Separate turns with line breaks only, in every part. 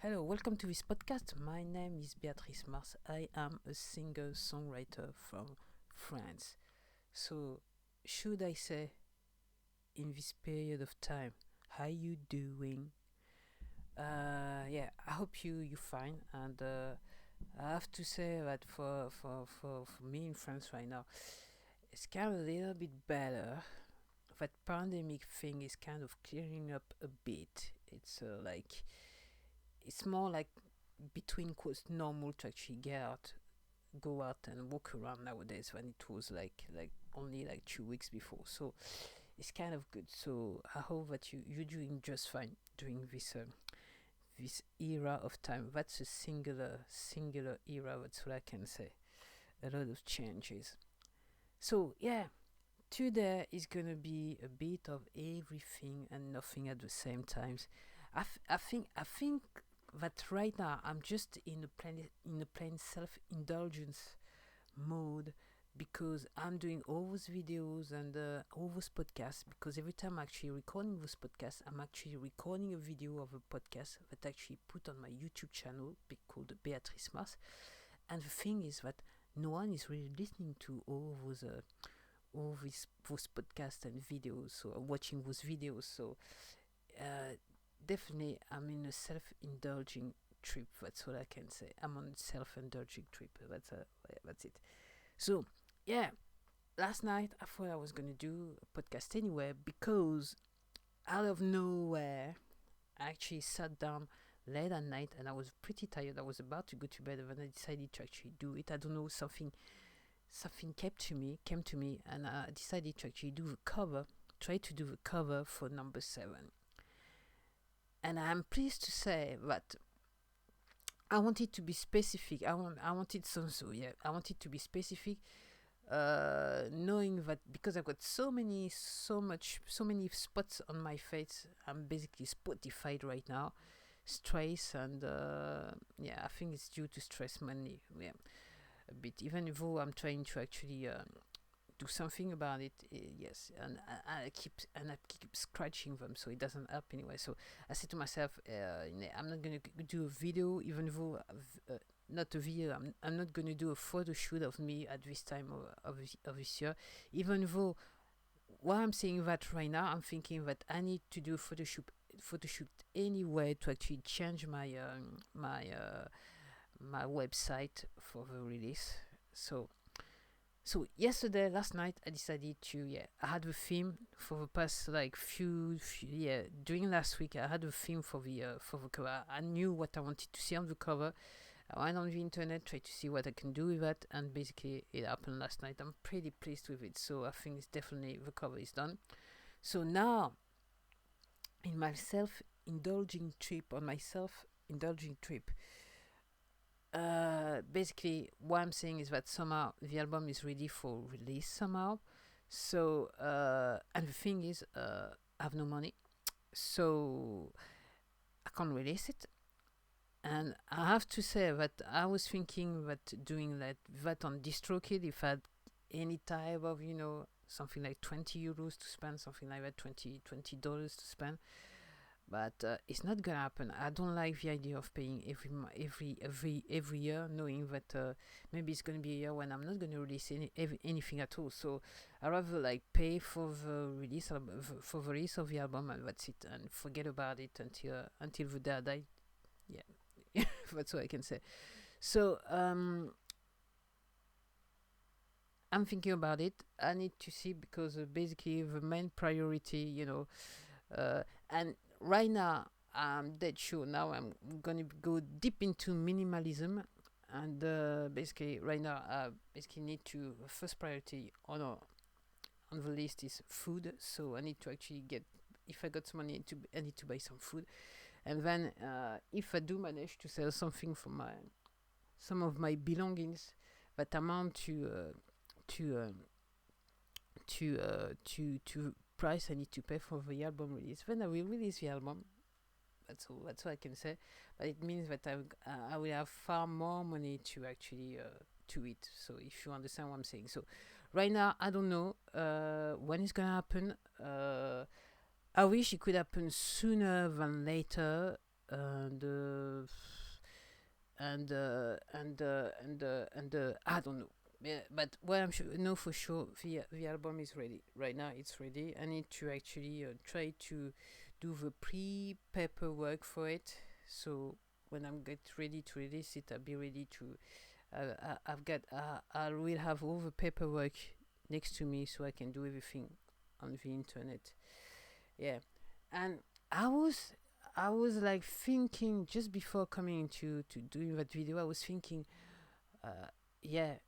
Hello, welcome to this podcast. My name is Beatrice Marse. I am a singer-songwriter from France. So, should I say, in this period of time, how you doing? I hope you fine. And I have to say that for me in France right now, it's kind of a little bit better. That pandemic thing is kind of clearing up a bit. It's more like between quotes normal to actually go out and walk around nowadays when it was like only like 2 weeks before. So it's kind of good. So I hope that you're doing just fine during this era of time. That's a singular era. That's what I can say. A lot of changes. So yeah, today is gonna be a bit of everything and nothing at the same times. I think that right now I'm just in a plain self-indulgence mode because I'm doing all those videos and all those podcasts, because every time I'm actually recording those podcasts, I'm actually recording a video of a podcast that I actually put on my YouTube channel called Beatrice Marse. And the thing is that no one is really listening to those podcasts and videos, so watching those videos. So uh, definitely I'm in a self-indulging trip. That's what I can say. I'm on a self-indulging trip. That's it. So yeah, last night I thought I was gonna do a podcast anyway, because out of nowhere I actually sat down late at night and I was pretty tired. I was about to go to bed, and then I decided to actually do it. I don't know, something came to me, and I decided to actually try to do the cover for number 7. And I'm pleased to say that I wanted to be specific. I wanted I wanted to be specific, knowing that because I've got so many spots on my face. I'm basically Spotified right now, stress, and I think it's due to stress mainly. Yeah, a bit. Even though I'm trying to actually do something about it, yes, and I keep scratching them, so it doesn't help anyway. So I said to myself, I'm not gonna do a video, even though not a video. I'm not gonna do a photo shoot of me at this time of this year, even though while I'm saying that right now, I'm thinking that I need to do a photo shoot anyway to actually change my website for the release. So last night, I decided I had a theme for the past like during last week. I had a theme for the cover. I knew what I wanted to see on the cover. I went on the internet, tried to see what I can do with that, and basically it happened last night. I'm pretty pleased with it, so I think it's definitely the cover is done. So now, in my self-indulging trip, basically what I'm saying is that somehow the album is ready for release somehow. So and the thing is, I have no money, so I can't release it. And I have to say that I was thinking that doing that on DistroKid, if I had any type of something like €20 to spend, something like that, $20 to spend. But it's not gonna happen. I don't like the idea of paying every year, knowing that maybe it's gonna be a year when I'm not gonna release anything at all. So I rather like pay for the release of the album, and that's it, and forget about it until the day I die. Yeah, that's what I can say. So I'm thinking about it. I need to see, because basically the main priority, and right now I'm dead sure now I'm gonna go deep into minimalism. And basically right now I basically need to first priority on the list is food. So I need to actually get, if I got some money, I need to buy some food. And then if I do manage to sell something from some of my belongings that amount to price I need to pay for the album release, then I will release the album. That's all I can say. But it means that I will have far more money to actually to it. So if you understand what I'm saying. So right now I don't know when it's gonna happen. I wish it could happen sooner than later. and I don't know. Yeah, but what I'm sure, know for sure, the album is ready right now. It's ready. I need to actually try to do the pre-paperwork for it. So when I'm get ready to release it, I'll be ready to. I've got. I will have all the paperwork next to me, so I can do everything on the internet. Yeah, and I was. I was like thinking just before coming into to doing that video. I was thinking, uh, yeah,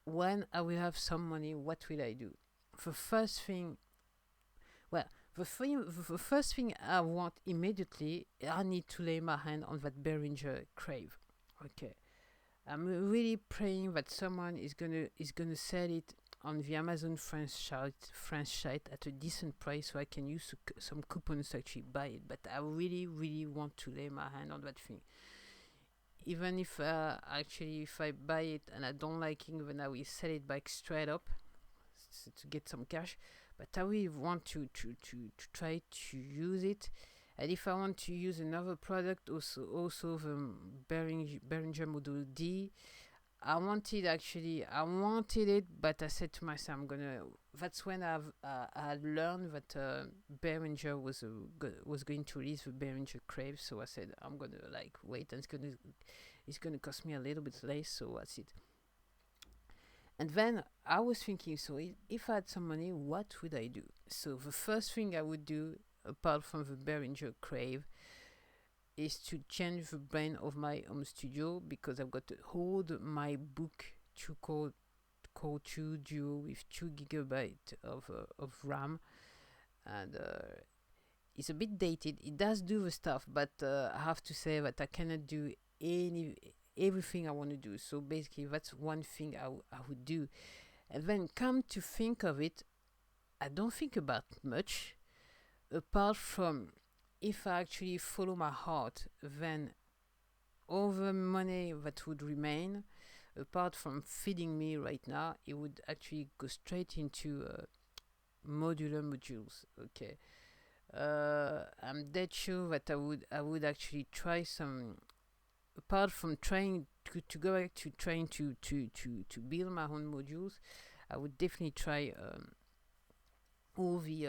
when I will have some money, what will I do? The first thing, well, the first thing I want immediately, I need to lay my hand on that Behringer Crave. Okay, I'm really praying that someone is gonna sell it on the Amazon French site at a decent price, so I can use some coupons to actually buy it. But I really, really want to lay my hand on that thing. Even if actually if I buy it and I don't like it, then I will sell it back straight up to get some cash. But I really want to try to use it. And if I want to use another product, also the Behringer Model D, I wanted it, but I said to myself, I'm gonna. That's when I learned that Behringer was going to release the Behringer Crave. So I said I'm gonna like wait, and it's gonna cost me a little bit less. So that's it. And then I was thinking, so if I had some money, what would I do? So the first thing I would do, apart from the Behringer Crave, is to change the brand of my home studio, because I've got to hold my book to code 2 Duo with 2 gigabytes of RAM, and it's a bit dated. It does do the stuff, but I have to say that I cannot do everything I want to do. So basically, that's one thing I would do. And then come to think of it, I don't think about much apart from, if I actually follow my heart, then all the money that would remain, apart from feeding me right now, it would actually go straight into modular modules. Okay. I'm dead sure that I would actually try some, apart from trying to go back to trying to build my own modules. I would definitely try all the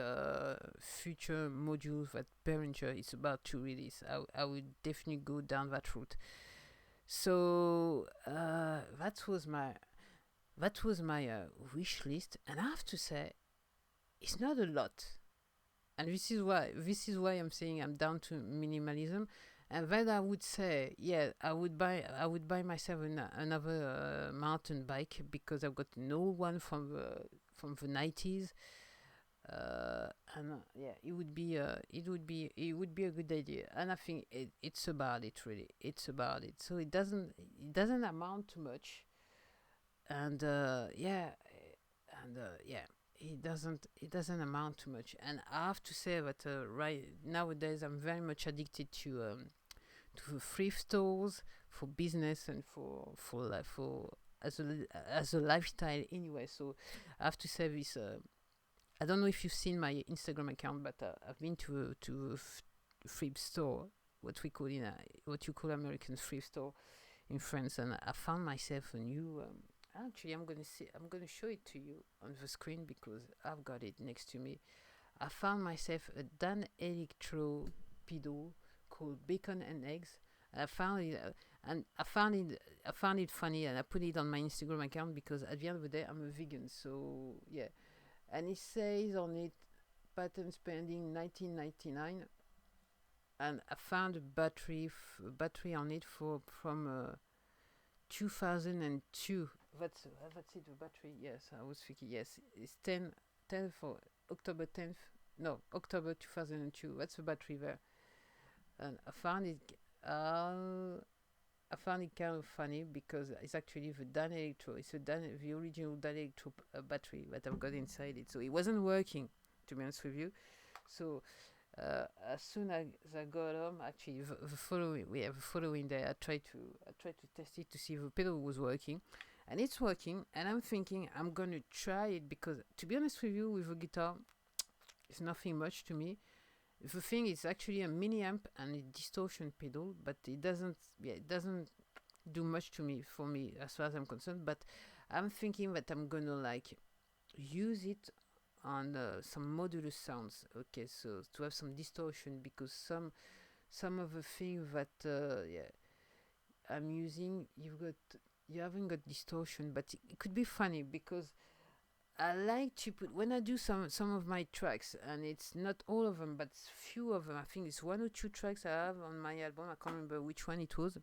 future modules that Behringer is about to release. I would definitely go down that route. So that was my wish list, and I have to say it's not a lot. And this is why I'm saying I'm down to minimalism. And then I would say, yeah, I would buy myself another mountain bike, because I've got no one from the 90s. And yeah, it would be a good idea. And I think it's about it, really. It's about it. So it doesn't amount to much. And yeah, and yeah, it doesn't amount to much. And I have to say that right nowadays I'm very much addicted to thrift stores for business, and for life, for as a lifestyle anyway. So I have to say this. I don't know if you've seen my Instagram account, but I've been to a thrift store, what you call American thrift store in France, and I found myself a new. Actually, I'm gonna show it to you on the screen, because I've got it next to me. I found myself a Dan Electro pedo called Bacon and Eggs. And I found it funny, and I put it on my Instagram account, because at the end of the day, I'm a vegan. So yeah, and it says on it, patent pending 1999, and I found a battery on it from 2002. That's it, the battery. Yes, I was thinking. Yes, it's 10 for October 10th. No, October 2002. That's the battery there, and I found it kind of funny, because it's actually the Dan Electro. It's the original Dan Electro battery that I've got inside it. So it wasn't working, to be honest with you. So as soon as I got home, actually the following day, I tried to test it to see if the pedal was working, and it's working. And I'm thinking I'm gonna try it, because to be honest with you, with a guitar, it's nothing much to me. The thing is actually a mini amp and a distortion pedal, but it doesn't do much to me for me as far as I'm concerned. But I'm thinking that I'm gonna like use it on some modular sounds. Okay, so to have some distortion, because some of the things that I'm using, you haven't got distortion, but it could be funny because I like to put, when I do some of my tracks, and it's not all of them, but few of them. I think it's one or two tracks I have on my album. I can't remember which one it was.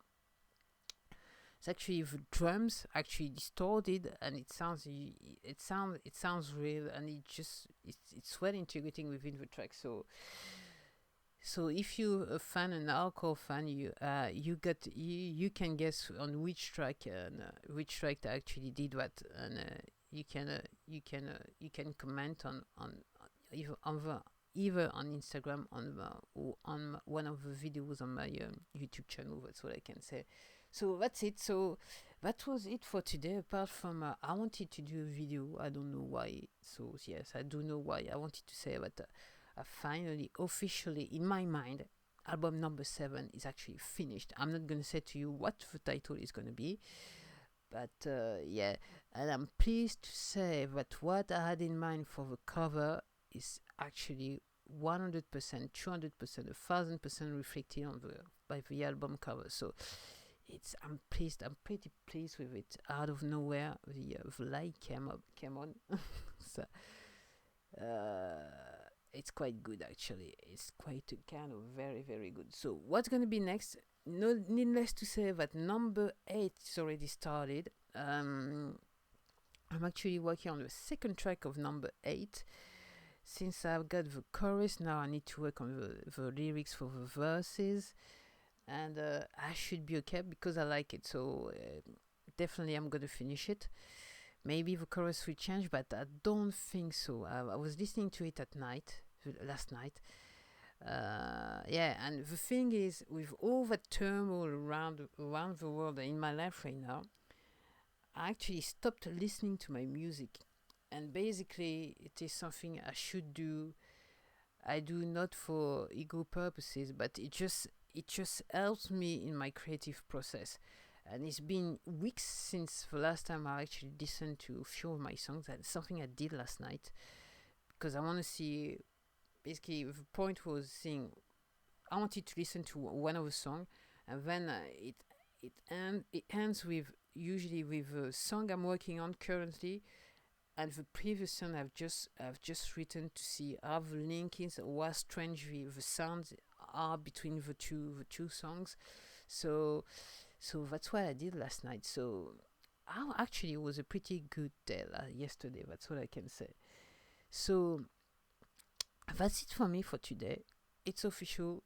It's actually the drums actually distorted, and it sounds real, and it's well integrating within the track. So if you're a fan, an hardcore fan, you can guess on which track I actually did what, and you can comment on either on Instagram or on one of the videos on my YouTube channel. That's what I can say. So that's it. So that was it for today. Apart from I wanted to do a video. I don't know why. So yes, I do know why. I wanted to say that I finally, officially, in my mind, album number 7 is actually finished. I'm not gonna say to you what the title is gonna be, but yeah, and I'm pleased to say that what I had in mind for the cover is actually 100%, 200%, 1000% reflected by the album cover. So I'm pleased. I'm pretty pleased with it. Out of nowhere, the light came on. So it's quite good actually. It's quite kind of very very good. So what's gonna be next? No, needless to say that number 8 is already started. I'm actually working on the second track of number 8. Since I've got the chorus, now I need to work on the lyrics for the verses, and I should be okay because I like it. So definitely I'm gonna finish it. Maybe the chorus will change, but I don't think so. I was listening to it at night, last night. Yeah, and the thing is, with all the turmoil around the world in my life right now, I actually stopped listening to my music, and basically, it is something I should do. I do not for ego purposes, but it just helps me in my creative process. And it's been weeks since the last time I actually listened to a few of my songs. That's something I did last night because I want to see. Basically, the point was saying I wanted to listen to one of the song, and then it ends with usually with a song I'm working on currently, and the previous song I've just written to see how the link is, or what strangely the sounds are between the two songs. So that's what I did last night. So actually it was a pretty good day yesterday. That's what I can say. So that's it for me for today. It's official.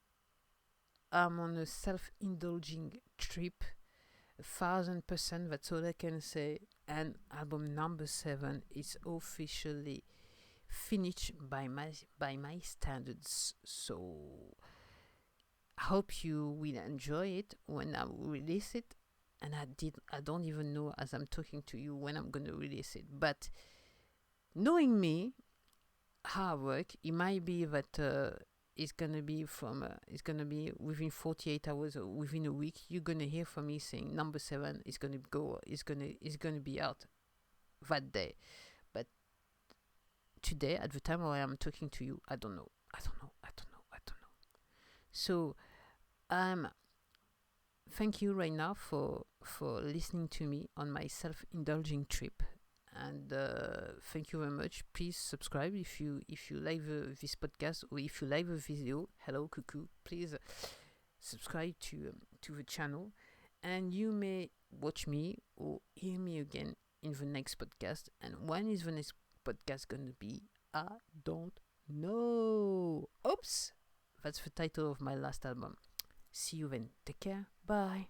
I'm on a self-indulging trip. 1000%. That's all I can say. And album number 7 is officially finished by my standards. So I hope you will enjoy it when I release it. And I don't even know as I'm talking to you when I'm gonna release it. But knowing me, how I work, it might be that it's gonna be within 48 hours or within a week. You're gonna hear from me saying number 7 is gonna be out that day. But today, at the time where I'm talking to you, I don't know. So thank you right now for listening to me on my self-indulging trip, and thank you very much. Please subscribe if you like this podcast, or if you like the video. Hello, cuckoo. Please subscribe to the channel, and you may watch me or hear me again in the next podcast. And when is the next podcast gonna be? I don't know. Oops. That's the title of my last album. See you then. Take care. Bye.